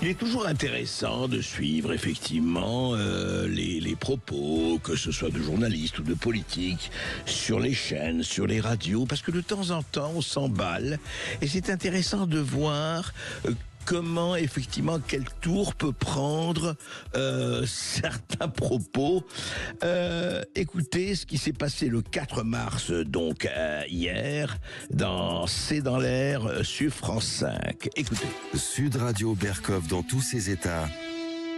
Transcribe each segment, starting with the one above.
Il est toujours intéressant de suivre effectivement les propos, que ce soit de journalistes ou de politiques, sur les chaînes, sur les radios, parce que de temps en temps on s'emballe et c'est intéressant de voir comment effectivement quel tour peut prendre certains propos. Écoutez ce qui s'est passé le 4 mars, donc hier, C'est dans l'air sur France 5. Écoutez. Sud Radio Berkov dans tous ses états.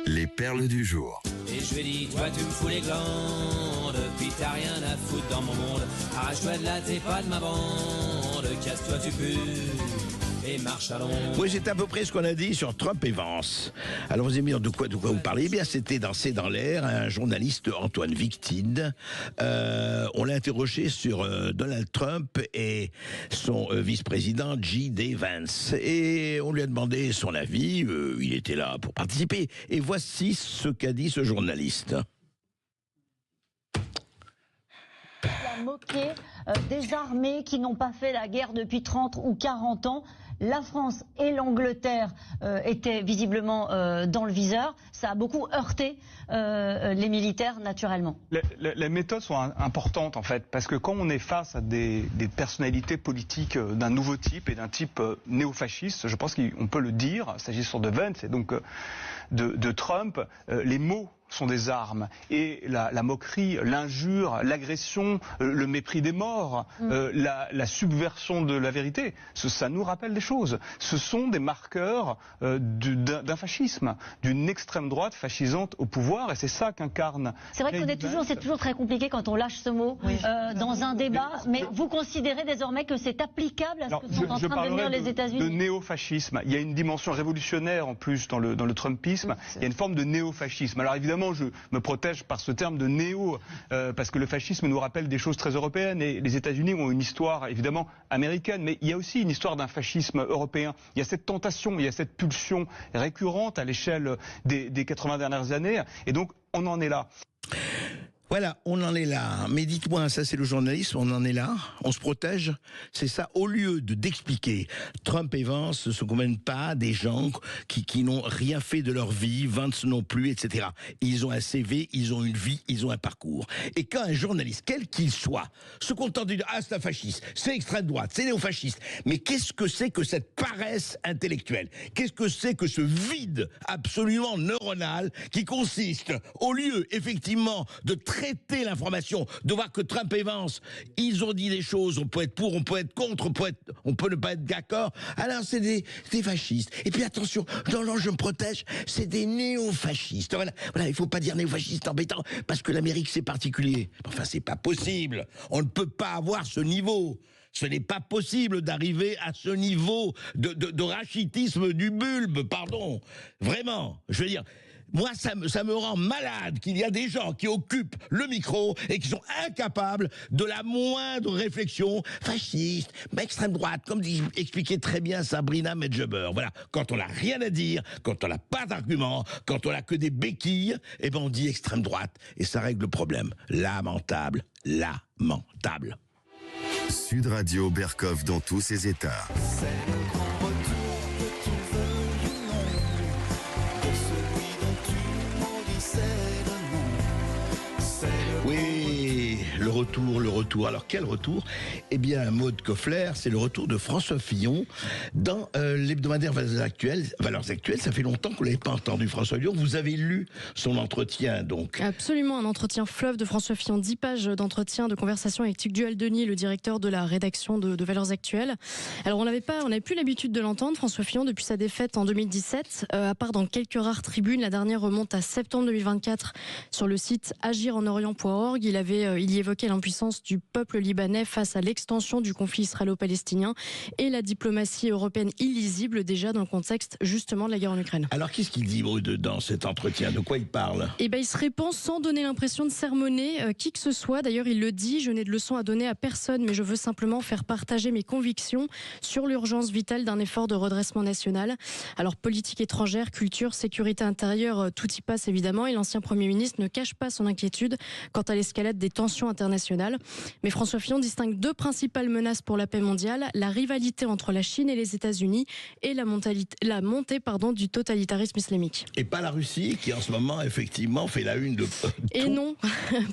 Les perles du jour. Et je lui ai dit, toi tu me fous les glandes, puis t'as rien à foutre dans mon monde. Arrache-toi de là, t'es pas de ma bande, casse-toi tu pues. Et marche à l'ombre. Oui, c'est à peu près ce qu'on a dit sur Trump et Vance. Alors vous aimez de quoi vous parlez? Eh bien, c'était C'est dans l'air, un journaliste, Antoine Victine. On l'a interrogé sur Donald Trump et son vice-président J.D. Vance. Et on lui a demandé son avis. Il était là pour participer. Et voici ce qu'a dit ce journaliste. Il a moqué des armées qui n'ont pas fait la guerre depuis 30 ou 40 ans. La France et l'Angleterre étaient visiblement dans le viseur. Ça a beaucoup heurté les militaires, naturellement. Les méthodes sont importantes, en fait, parce que quand on est face à des personnalités politiques d'un nouveau type et d'un type néofasciste, je pense qu'on peut le dire, s'agissant de Vance et donc de Trump, les mots sont des armes, et la moquerie, l'injure, l'agression, le mépris des morts, la subversion de la vérité, ça nous rappelle des choses. Ce sont des marqueurs d'un fascisme, d'une extrême droite fascisante au pouvoir, et c'est ça qu'incarne. C'est vrai que c'est toujours très compliqué quand on lâche ce mot dans un débat, mais vous considérez désormais que c'est applicable à ce que sont en train de devenir les États-Unis? De néofascisme. Il y a une dimension révolutionnaire en plus dans le Trumpisme. Il y a une forme de néofascisme. Alors évidemment, je me protège par ce terme de néo, parce que le fascisme nous rappelle des choses très européennes, et les États-Unis ont une histoire évidemment américaine, mais il y a aussi une histoire d'un fascisme européen. Il y a cette tentation, il y a cette pulsion récurrente à l'échelle des 80 dernières années, et donc on en est là. Voilà, on en est là. Mais dites-moi, ça c'est le journalisme, on en est là? On se protège? C'est ça, au lieu d'expliquer, Trump et Vance ne sont quand même pas des gens qui n'ont rien fait de leur vie, Vance non plus, etc. Ils ont un CV, ils ont une vie, ils ont un parcours. Et quand un journaliste, quel qu'il soit, se contente de dire « Ah, c'est un fasciste, c'est extrême droite, c'est néofasciste », mais qu'est-ce que c'est que cette paresse intellectuelle? Qu'est-ce que c'est que ce vide absolument neuronal qui consiste, au lieu, effectivement, de traiter l'information, de voir que Trump et Vance, ils ont dit des choses, on peut être pour, on peut être contre, on peut ne pas être d'accord, alors c'est des fascistes. Et puis attention, non, je me protège, c'est des néofascistes. Voilà, il faut pas dire néofasciste embêtant, parce que l'Amérique c'est particulier. Enfin, c'est pas possible, on ne peut pas avoir ce niveau. Ce n'est pas possible d'arriver à ce niveau de rachitisme du bulbe, pardon. Vraiment, je veux dire... Moi, ça me rend malade qu'il y a des gens qui occupent le micro et qui sont incapables de la moindre réflexion fasciste, extrême droite, comme expliquait très bien Sabrina Medjeber. Voilà, quand on n'a rien à dire, quand on n'a pas d'argument, quand on n'a que des béquilles, eh ben on dit extrême droite et ça règle le problème. Lamentable. Sud Radio Berkov dans tous ses états. C'est le grand retour que tu veux du monde, de celui dont tu maudissais le nom. C'est le Oui, le retour. Alors quel retour? Eh bien, Maude Koffler, c'est le retour de François Fillon dans l'hebdomadaire Valeurs Actuelles. Ça fait longtemps qu'on ne l'avait pas entendu, François Fillon. Vous avez lu son entretien, donc? Absolument, un entretien fleuve de François Fillon, 10 pages d'entretien, de conversation avec Tugdual Denis, le directeur de la rédaction de Valeurs Actuelles. Alors on n'avait plus l'habitude de l'entendre, François Fillon, depuis sa défaite en 2017, à part dans quelques rares tribunes. La dernière remonte à septembre 2024 sur le site agirenorient.org. Il y évoquait l'impuissance du peuple libanais face à l'extension du conflit israélo-palestinien et la diplomatie européenne illisible déjà dans le contexte justement de la guerre en Ukraine. Alors qu'est-ce qu'il dit dans cet entretien? De quoi il parle? Il se répand sans donner l'impression de sermonner qui que ce soit. D'ailleurs, il le dit, je n'ai de leçons à donner à personne, mais je veux simplement faire partager mes convictions sur l'urgence vitale d'un effort de redressement national. Alors politique étrangère, culture, sécurité intérieure, tout y passe évidemment. Et l'ancien Premier ministre ne cache pas son inquiétude quant à l'escalade des tensions internationales internationale. Mais François Fillon distingue deux principales menaces pour la paix mondiale, la rivalité entre la Chine et les États-Unis et la montée du totalitarisme islamique. Et pas la Russie qui en ce moment effectivement fait la une de Et tout. non,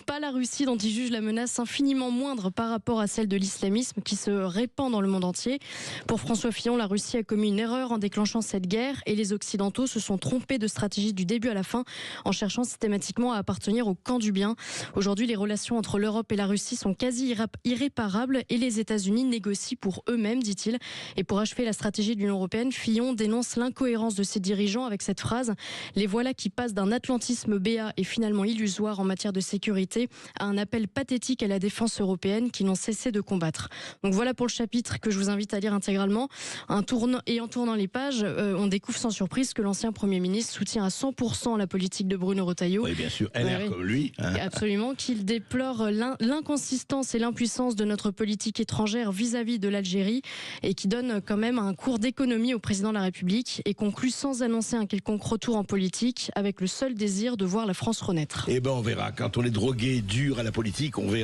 pas la Russie dont il juge la menace infiniment moindre par rapport à celle de l'islamisme qui se répand dans le monde entier. Pour François Fillon, la Russie a commis une erreur en déclenchant cette guerre et les Occidentaux se sont trompés de stratégie du début à la fin en cherchant systématiquement à appartenir au camp du bien. Aujourd'hui, les relations entre l'Europe et la Russie sont quasi irréparables et les États-Unis négocient pour eux-mêmes, dit-il. Et pour achever la stratégie de l'Union européenne, Fillon dénonce l'incohérence de ses dirigeants avec cette phrase « Les voilà qui passent d'un atlantisme béat et finalement illusoire en matière de sécurité à un appel pathétique à la défense européenne qui n'ont cessé de combattre ». Donc voilà pour le chapitre que je vous invite à lire intégralement. En tournant les pages, on découvre sans surprise que l'ancien Premier ministre soutient à 100% la politique de Bruno Retailleau. Oui, bien sûr, LR Oui. comme lui. Hein. Absolument, qu'il déplore l'inconsistance et l'impuissance de notre politique étrangère vis-à-vis de l'Algérie et qui donne quand même un cours d'économie au président de la République et conclut sans annoncer un quelconque retour en politique avec le seul désir de voir la France renaître. Eh ben on verra. Quand on est drogué dur à la politique, on verra.